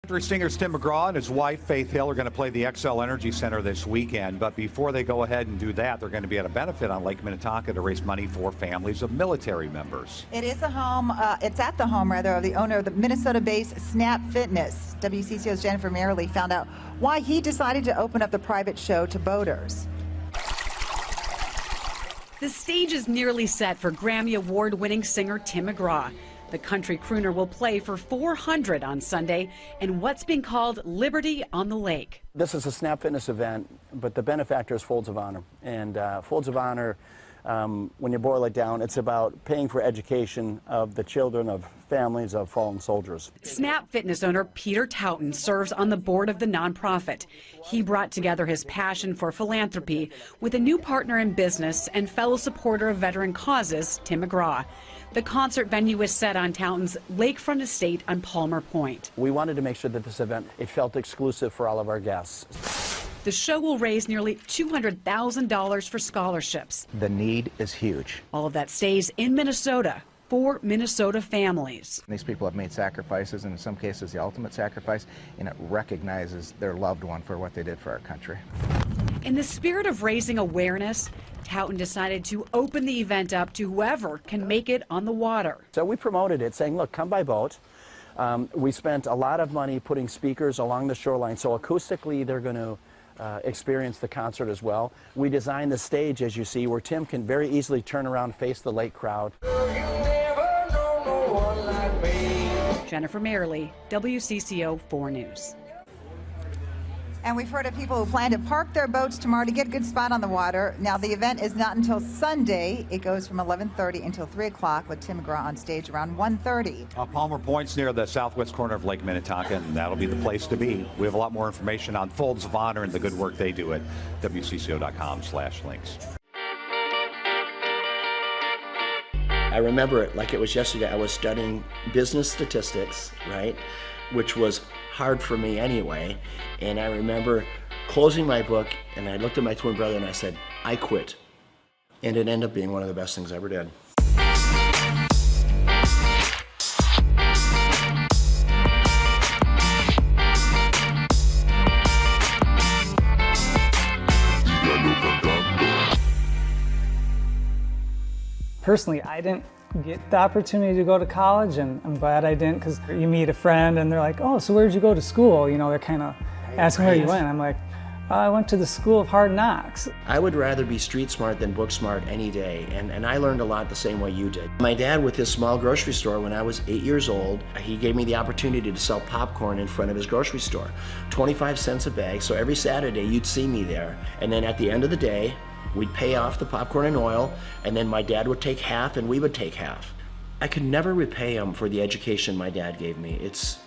Country singers Tim McGraw and his wife Faith Hill are going to play the XL Energy Center this weekend. But before they go ahead and do that, they're going to be at a benefit on Lake Minnetonka to raise money for families of military members. It is a home. It's at the home, rather, of the owner of the Minnesota-based Snap Fitness. WCCO's Jennifer Merrily found out why he decided to open up the private show to boaters. The stage is nearly set for Grammy Award-winning singer Tim McGraw. The country crooner will play for 400 on Sunday in what's being called Liberty on the Lake. This is a Snap Fitness event, but the benefactor is Folds of Honor. And Folds of Honor, when you boil it down, it's about paying for education of the children of families of fallen soldiers. Snap Fitness owner Peter Taunton serves on the board of the nonprofit. He brought together his passion for philanthropy with a new partner in business and fellow supporter of veteran causes, Tim McGraw. The concert venue is set on Taunton's lakefront estate on Palmer Point. We wanted to make sure that this event, it felt exclusive for all of our guests. The show will raise nearly $200,000 for scholarships. The need is huge. All of that stays in Minnesota for Minnesota families. These people have made sacrifices, and in some cases the ultimate sacrifice, and it recognizes their loved one for what they did for our country. In the spirit of raising awareness, Taunton decided to open the event up to whoever can make it on the water. So we promoted it, saying, look, come by boat. We spent a lot of money putting speakers along the shoreline, so acoustically they're going to experience the concert as well. We designed the stage, as you see, where Tim can very easily turn around, face the lake crowd. Jennifer Merrily, WCCO 4 News. And we've heard of people who plan to park their boats tomorrow to get a good spot on the water. Now, the event is not until Sunday. It goes from 11:30 until 3 o'clock with Tim McGraw on stage around 1:30. Palmer Point's near the southwest corner of Lake Minnetonka, and that'll be the place to be. We have a lot more information on Folds of Honor and the good work they do at WCCO.com/links. I remember it like it was yesterday. I was studying business statistics, right, which was hard for me anyway. And I remember closing my book, and I looked at my twin brother and I said, I quit. And it ended up being one of the best things I ever did. Personally, I didn't get the opportunity to go to college, and I'm glad I didn't, because you meet a friend and they're like, oh, so where'd you go to school? You know, they're kind of asking where you went. I'm like, I went to the School of Hard Knocks. I would rather be street smart than book smart any day, and I learned a lot the same way you did. My dad, with his small grocery store, when I was 8 years old, he gave me the opportunity to sell popcorn in front of his grocery store. 25 cents a bag, so every Saturday you'd see me there. And then at the end of the day, we'd pay off the popcorn and oil, and then my dad would take half and we would take half. I could never repay him for the education my dad gave me. It's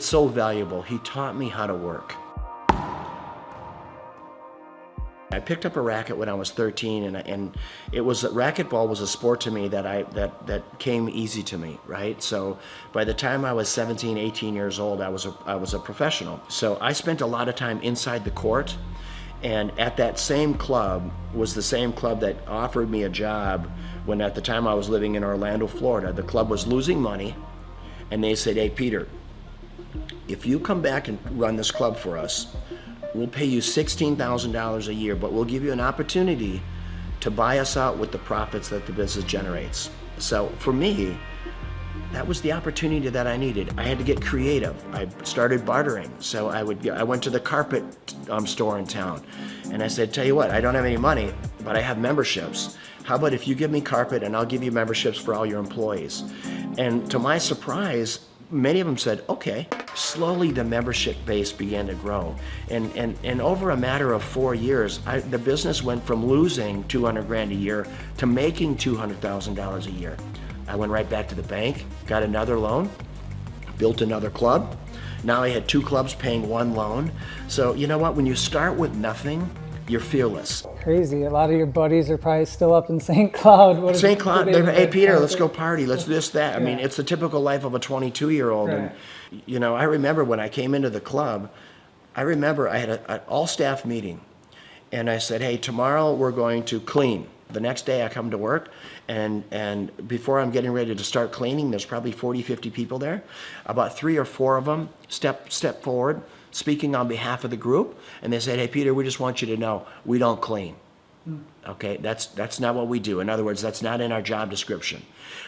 so valuable. He taught me how to work. I picked up a racket when I was 13, and racquetball was a sport to me that came easy to me, right? So by the time I was 17, 18 years old, I was a professional. So I spent a lot of time inside the court. And at that same club was the same club that offered me a job when, at the time, I was living in Orlando, Florida. The club was losing money, and they said, hey, Peter, if you come back and run this club for us, we'll pay you $16,000 a year, but we'll give you an opportunity to buy us out with the profits that the business generates. So for me, that was the opportunity that I needed. I had to get creative. I started bartering. So I went to the carpet store in town, and I said, tell you what, I don't have any money, but I have memberships. How about if you give me carpet and I'll give you memberships for all your employees? And to my surprise, many of them said, okay. Slowly the membership base began to grow. And over a matter of 4 years, the business went from losing $200 grand a year to making $200,000 a year. I went right back to the bank, got another loan, built another club. Now I had 2 clubs paying 1 loan. So you know what, when you start with nothing, you're fearless. Crazy, a lot of your buddies are probably still up in St. Cloud. St. Cloud, hey Peter, let's go party, let's do this, that. I mean, it's the typical life of a 22-year-old. Right. And you know, I remember when I came into the club, I remember I had an all-staff meeting, and I said, hey, tomorrow we're going to clean. The next day I come to work, and before I'm getting ready to start cleaning, there's probably 40, 50 people there. About 3 or 4 of them step forward, speaking on behalf of the group, and they said, "Hey, Peter, we just want you to know, we don't clean." Okay, that's not what we do. In other words, that's not in our job description.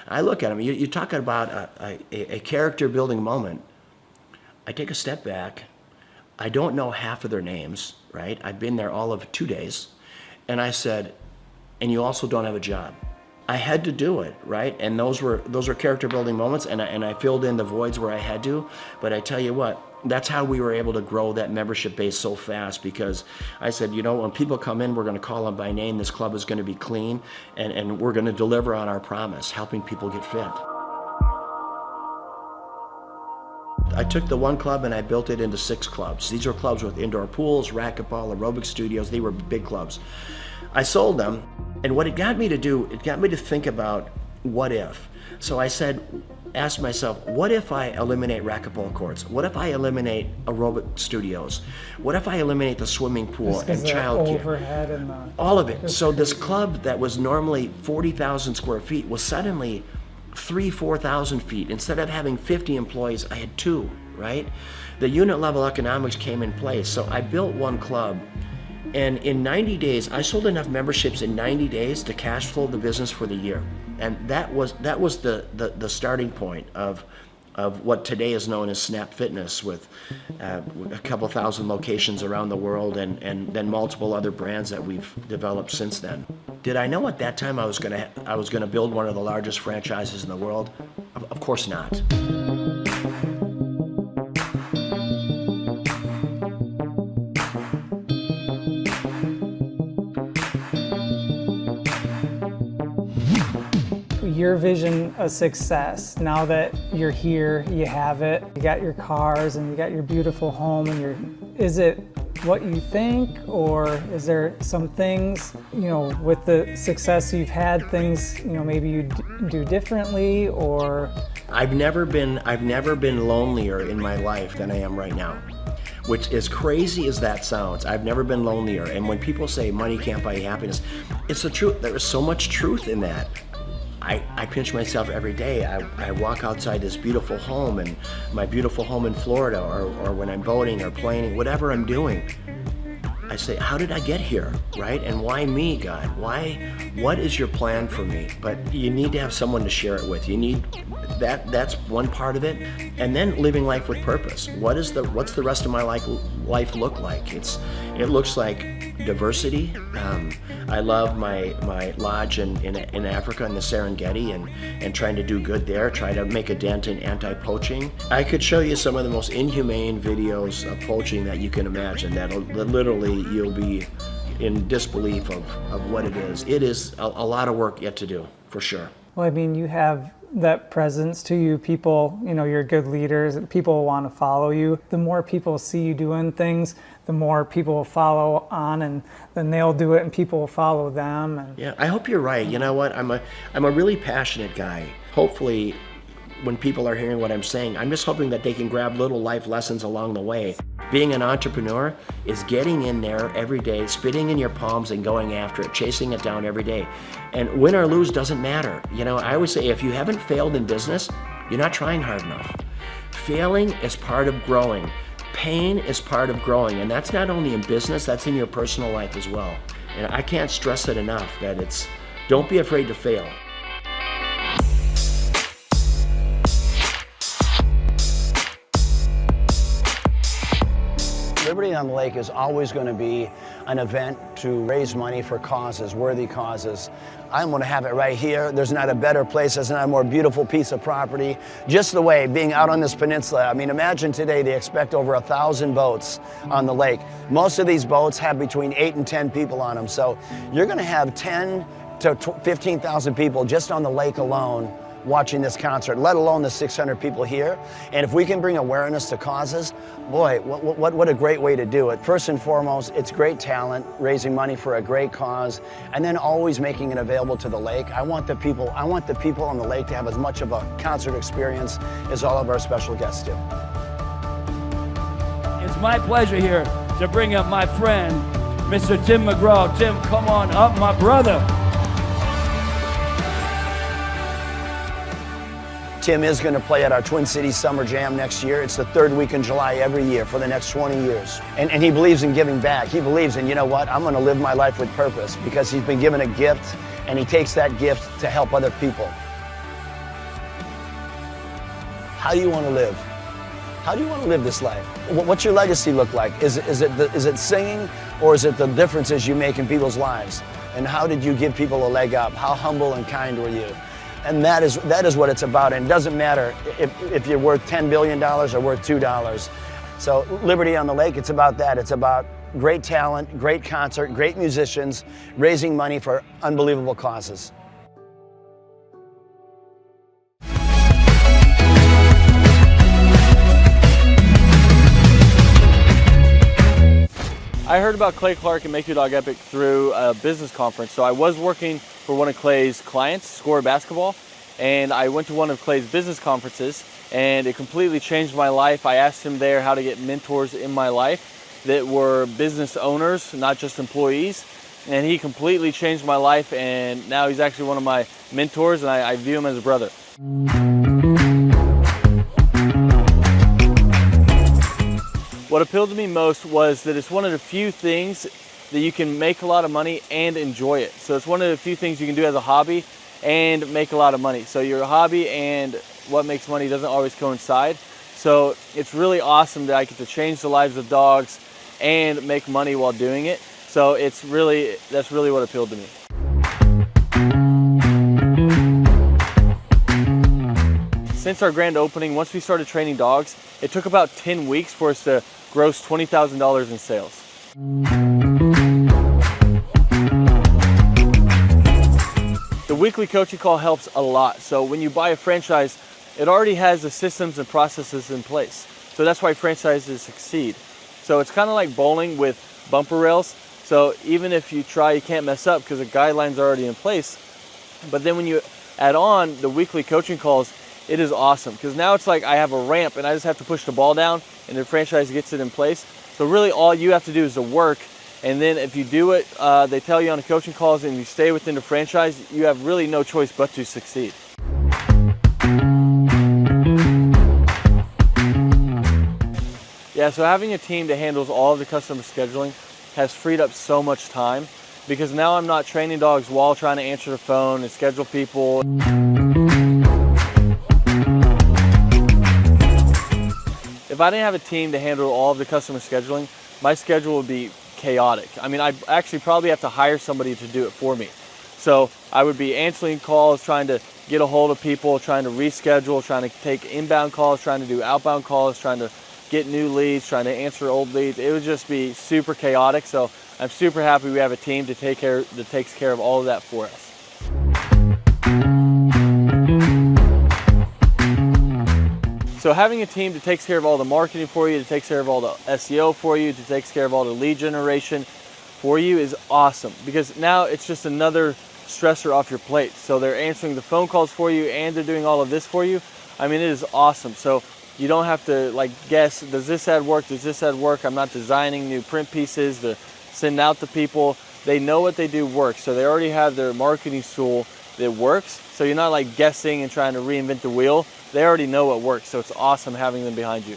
I look at them, you're talking about a character building moment. I take a step back. I don't know half of their names, right? I've been there all of 2 days. And I said, "And you also don't have a job." I had to do it, right? And those were character building moments, and I filled in the voids where I had to. But I tell you what, that's how we were able to grow that membership base so fast, because I said, you know, when people come in, we're going to call them by name. This club is going to be clean, and we're going to deliver on our promise, helping people get fit. I took the one club and I built it into 6 clubs. These were clubs with indoor pools, racquetball, aerobic studios. They were big clubs. I sold them, and what it got me to do, it got me to think about what if. So I asked myself, what if I eliminate racquetball courts? What if I eliminate aerobic studios? What if I eliminate the swimming pool and childcare? Overhead and all of it. So this club that was normally 40,000 square feet was suddenly 4,000 feet. Instead of having 50 employees, I had 2, right? The unit level economics came in place. So I built one club, and in 90 days, I sold enough memberships in 90 days to cash flow the business for the year. And that was the starting point of what today is known as Snap Fitness, with a couple thousand locations around the world, and then multiple other brands that we've developed since then. Did I know at that time I was gonna build one of the largest franchises in the world? Of course not. Your vision of success, now that you're here, you have it, you got your cars and you got your beautiful home, and is it what you think, or is there some things, you know, with the success you've had, things, you know, maybe you do differently? Or I've never been lonelier in my life than I am right now. Which, as crazy as that sounds, I've never been lonelier. And when people say money can't buy happiness, it's the truth. There is so much truth in that. I pinch myself every day. I walk outside this beautiful home, and my beautiful home in Florida, or when I'm boating or planing, whatever I'm doing, I say, how did I get here, right? And why me, God? What is your plan for me? But you need to have someone to share it with. You need that's one part of it. And then living life with purpose. What's the rest of my life look like? It looks like diversity. I love my lodge in Africa, in the Serengeti, and trying to do good there, try to make a dent in anti-poaching. I could show you some of the most inhumane videos of poaching that you can imagine, that literally you'll be in disbelief of what it is. It is a lot of work yet to do, for sure. well, I mean, you have that presence to you. People, you know, you're good leaders. People want to follow you. The more people see you doing things, the more people will follow on, and then they'll do it and people will follow them. And yeah, I hope you're right. You know what? I'm a really passionate guy. Hopefully, when people are hearing what I'm saying, I'm just hoping that they can grab little life lessons along the way. Being an entrepreneur is getting in there every day, spitting in your palms and going after it, chasing it down every day. And win or lose doesn't matter. You know, I always say, if you haven't failed in business, you're not trying hard enough. Failing is part of growing. Pain is part of growing. And that's not only in business, that's in your personal life as well. And I can't stress it enough that don't be afraid to fail. Liberty on the Lake is always going to be an event to raise money for causes, worthy causes. I'm going to have it right here. There's not a better place, there's not a more beautiful piece of property. Just the way, being out on this peninsula, I mean, imagine today they expect over 1,000 boats on the lake. Most of these boats have between 8 and 10 people on them, so you're going to have 10 to 15,000 people just on the lake alone watching this concert, let alone the 600 people here. And if we can bring awareness to causes, boy, what a great way to do it. First and foremost, it's great talent, raising money for a great cause, and then always making it available to the lake. I want the people on the lake to have as much of a concert experience as all of our special guests do. It's my pleasure here to bring up my friend, Mr. Tim McGraw. Tim, come on up, my brother. Tim is going to play at our Twin Cities Summer Jam next year. It's the third week in July every year for the next 20 years. And he believes in giving back. He believes in, you know what, I'm going to live my life with purpose because he's been given a gift and he takes that gift to help other people. How do you want to live? How do you want to live this life? What's your legacy look like? Is it singing, or is it the differences you make in people's lives? And how did you give people a leg up? How humble and kind were you? And that is what it's about. And it doesn't matter if you're worth $10 billion or worth $2. So Liberty on the Lake, it's about that. It's about great talent, great concert, great musicians, raising money for unbelievable causes. I heard about Clay Clark and Make Your Dog Epic through a business conference. So I was working for one of Clay's clients, Score Basketball, and I went to one of Clay's business conferences and it completely changed my life. I asked him there how to get mentors in my life that were business owners, not just employees. And he completely changed my life, and now he's actually one of my mentors, and I view him as a brother. What appealed to me most was that it's one of the few things that you can make a lot of money and enjoy it. So it's one of the few things you can do as a hobby and make a lot of money. So your hobby and what makes money doesn't always coincide. So it's really awesome that I get to change the lives of dogs and make money while doing it. So that's really what appealed to me. Since our grand opening, once we started training dogs, it took about 10 weeks for us to gross $20,000 in sales. The weekly coaching call helps a lot. So when you buy a franchise, it already has the systems and processes in place. So that's why franchises succeed. So it's kind of like bowling with bumper rails. So even if you try, you can't mess up because the guidelines are already in place. But then when you add on the weekly coaching calls, it is awesome because now it's like I have a ramp and I just have to push the ball down and the franchise gets it in place. So really all you have to do is the work, and then if you do it, they tell you on the coaching calls and you stay within the franchise, you have really no choice but to succeed. Yeah, so having a team that handles all of the customer scheduling has freed up so much time because now I'm not training dogs while trying to answer the phone and schedule people. If I didn't have a team to handle all of the customer scheduling, my schedule would be chaotic. I mean, I'd actually probably have to hire somebody to do it for me. So I would be answering calls, trying to get a hold of people, trying to reschedule, trying to take inbound calls, trying to do outbound calls, trying to get new leads, trying to answer old leads. It would just be super chaotic. So I'm super happy we have a team that takes care of all of that for us. So having a team that takes care of all the marketing for you, that takes care of all the SEO for you, that takes care of all the lead generation for you is awesome because now it's just another stressor off your plate. So they're answering the phone calls for you and they're doing all of this for you. I mean, it is awesome. So you don't have to like guess, does this ad work? Does this ad work? I'm not designing new print pieces to send out to people. They know what they do works. So they already have their marketing tool that works. So you're not like guessing and trying to reinvent the wheel. They already know what works. So it's awesome having them behind you.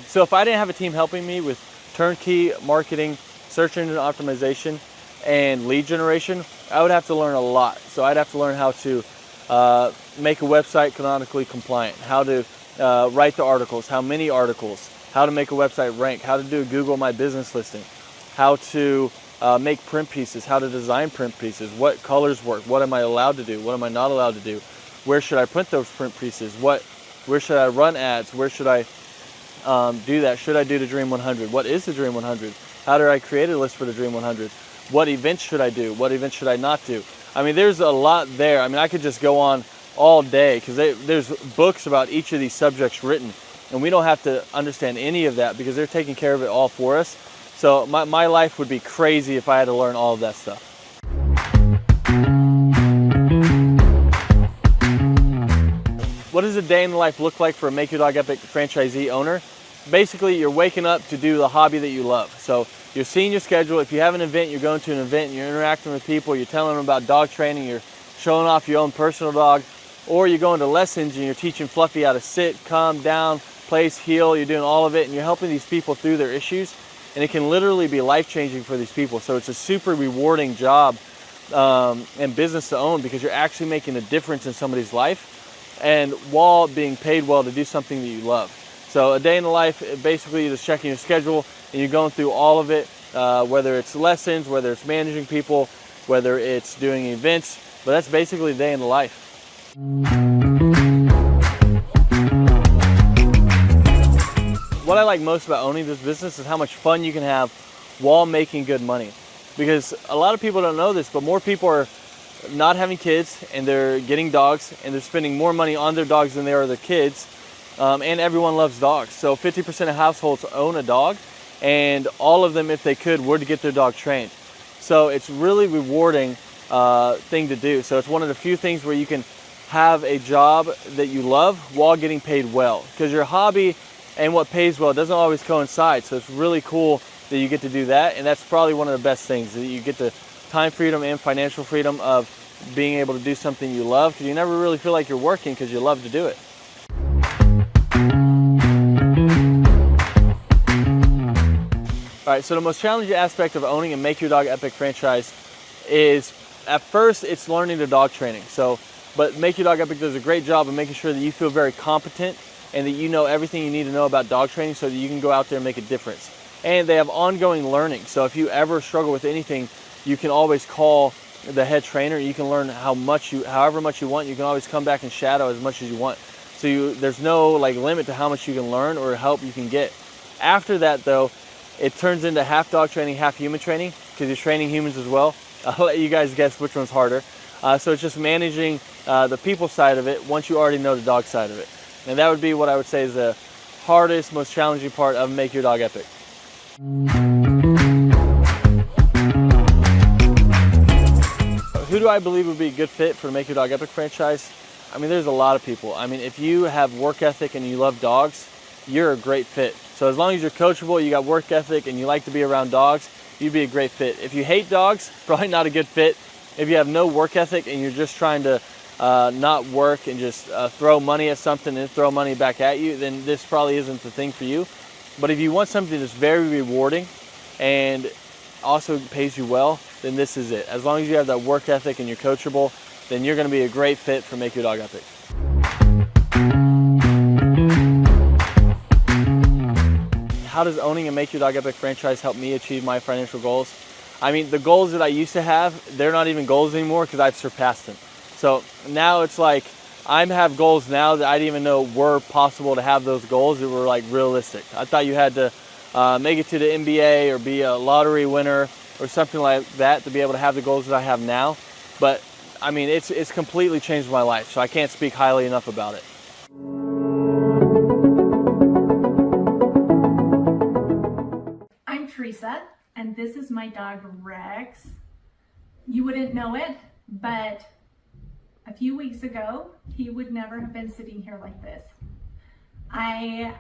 So if I didn't have a team helping me with turnkey marketing, search engine optimization, and lead generation, I would have to learn a lot. So I'd have to learn how to make a website canonically compliant, how to write the articles, how many articles, how to make a website rank, how to do a Google My Business listing, how to make print pieces, how to design print pieces, what colors work, what am I allowed to do, what am I not allowed to do, where should I print those print pieces, where should I run ads, where should I do that, should I do the Dream 100, what is the Dream 100, how do I create a list for the Dream 100, what events should I do, what events should I not do. I mean, there's a lot there. I mean, I could just go on all day because there's books about each of these subjects written, and we don't have to understand any of that because they're taking care of it all for us. So my life would be crazy if I had to learn all of that stuff. What does a day in the life look like for a Make Your Dog Epic franchisee owner? Basically, you're waking up to do the hobby that you love. So you're seeing your schedule. If you have an event, you're going to an event and you're interacting with people, you're telling them about dog training, you're showing off your own personal dog, or you're going to lessons and you're teaching Fluffy how to sit, calm down, place, heel, you're doing all of it, and you're helping these people through their issues, and it can literally be life-changing for these people. So it's a super rewarding job and business to own, because you're actually making a difference in somebody's life, and while being paid well to do something that you love. So a day in the life, basically you're just checking your schedule and you're going through all of it, whether it's lessons, whether it's managing people, whether it's doing events, but that's basically a day in the life. What I like most about owning this business is how much fun you can have while making good money. Because a lot of people don't know this, but more people are not having kids and they're getting dogs and they're spending more money on their dogs than they are their kids. And everyone loves dogs. So 50% of households own a dog, and all of them, if they could, would get their dog trained. So it's really rewarding thing to do. So it's one of the few things where you can have a job that you love while getting paid well, because your hobby and what pays well doesn't always coincide. So it's really cool that you get to do that, and that's probably one of the best things, that you get the time freedom and financial freedom of being able to do something you love, because you never really feel like you're working because you love to do it. All right, so the most challenging aspect of owning a Make Your Dog Epic franchise is, at first, it's learning the dog training. But Make Your Dog Epic does a great job of making sure that you feel very competent and that you know everything you need to know about dog training so that you can go out there and make a difference. And they have ongoing learning. So if you ever struggle with anything, you can always call the head trainer. You can learn however much you want. You can always come back and shadow as much as you want. So there's no limit to how much you can learn or help you can get. After that, though, it turns into half dog training, half human training, because you're training humans as well. I'll let you guys guess which one's harder. So it's just managing the people side of it once you already know the dog side of it. And that would be what I would say is the hardest, most challenging part of Make Your Dog Epic. Who do I believe would be a good fit for the Make Your Dog Epic franchise? I mean, there's a lot of people. I mean, if you have work ethic and you love dogs, you're a great fit. So as long as you're coachable, you got work ethic, and you like to be around dogs, you'd be a great fit. If you hate dogs, probably not a good fit. If you have no work ethic and you're just trying to not work and just throw money at something and throw money back at you, then this probably isn't the thing for you. But if you want something that's very rewarding and also pays you well, then this is it. As long as you have that work ethic and you're coachable, then you're going to be a great fit for Make Your Dog Epic. How does owning a Make Your Dog Epic franchise help me achieve my financial goals? I mean, the goals that I used to have, they're not even goals anymore because I've surpassed them. So now it's like I have goals now that I didn't even know were possible to have those goals that were realistic. I thought you had to make it to the NBA or be a lottery winner or something like that to be able to have the goals that I have now. But I mean, it's completely changed my life, so I can't speak highly enough about it. I'm Teresa, and this is my dog Rex. You wouldn't know it, but a few weeks ago, he would never have been sitting here like this. I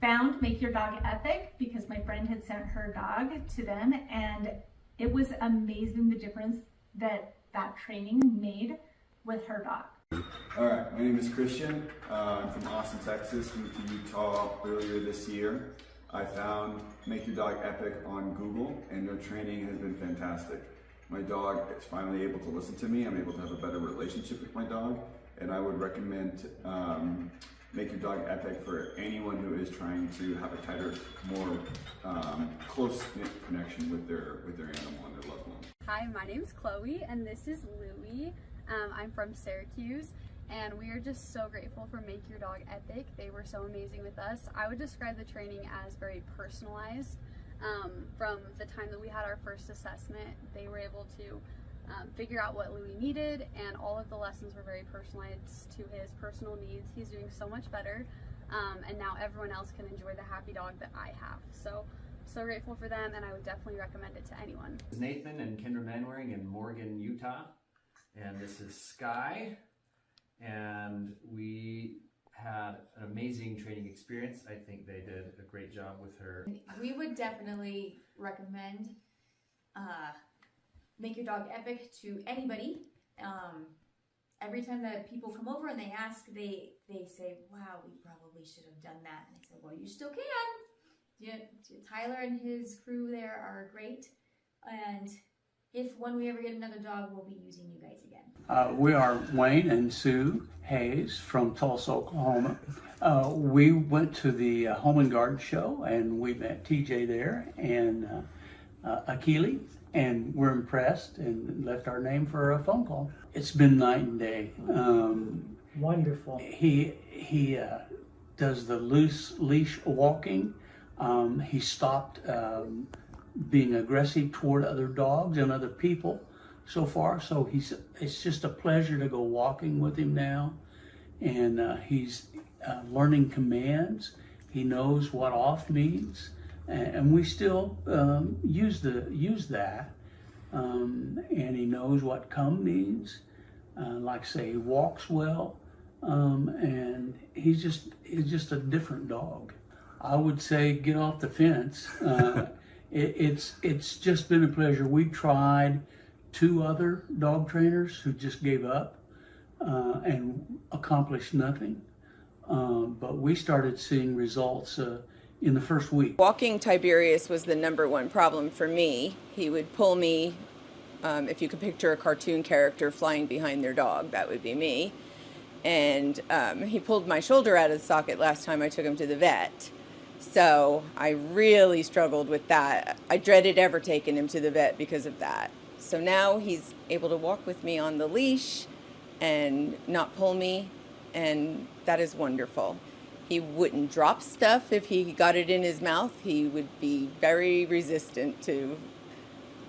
found Make Your Dog Epic because my friend had sent her dog to them, and it was amazing the difference that training made with her dog. All right, my name is Christian. I'm from Austin, Texas. Moved to Utah earlier this year. I found Make Your Dog Epic on Google, and their training has been fantastic. My dog is finally able to listen to me. I'm able to have a better relationship with my dog, and I would recommend Make Your Dog Epic for anyone who is trying to have a tighter, more close-knit connection with their animal and their loved one. Hi, my name's Chloe, and this is Louie. I'm from Syracuse, and we are just so grateful for Make Your Dog Epic. They were so amazing with us. I would describe the training as very personalized. From the time that we had our first assessment, they were able to figure out what Louie needed, and all of the lessons were very personalized to his personal needs. He's doing so much better, and now everyone else can enjoy the happy dog that I have. So grateful for them, and I would definitely recommend it to anyone. This is Nathan and Kendra Manwaring in Morgan, Utah, and this is Sky, and we had an amazing training experience. I think they did a great job with her. We would definitely recommend Make Your Dog Epic to anybody. Every time that people come over and they ask, they say, wow, we probably should have done that. And I said, well, you still can. Yeah, Tyler and his crew there are great. And when we ever get another dog, we'll be using you guys again. We are Wayne and Sue Hayes from Tulsa, Oklahoma. We went to the Home and Garden show and we met TJ there and Akili, and we're impressed and left our name for a phone call. It's been night and day. Wonderful. He does the loose leash walking. He stopped being aggressive toward other dogs and other people so far. So it's just a pleasure to go walking with him now. And he's learning commands. He knows what off means. And we still use that. And he knows what come means. Like say, he walks well. And he's just a different dog. I would say get off the fence. It's just been a pleasure. We tried 2 other dog trainers who just gave up and accomplished nothing. But we started seeing results in the first week. Walking Tiberius was the #1 problem for me. He would pull me, if you could picture a cartoon character flying behind their dog, that would be me. And he pulled my shoulder out of the socket last time I took him to the vet. So I really struggled with that. I dreaded ever taking him to the vet because of that. So now he's able to walk with me on the leash and not pull me, and that is wonderful. He wouldn't drop stuff if he got it in his mouth. He would be very resistant to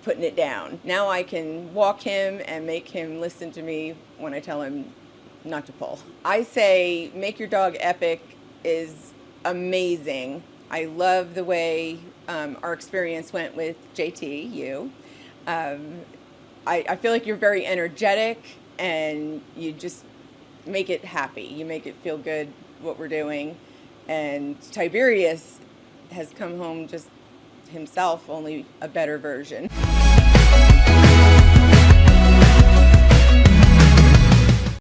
putting it down. Now I can walk him and make him listen to me when I tell him not to pull. I say Make Your Dog Epic is amazing. I love the way our experience went with JT, you. I feel like you're very energetic and you just make it happy. You make it feel good what we're doing. And Tiberius has come home just himself, only a better version.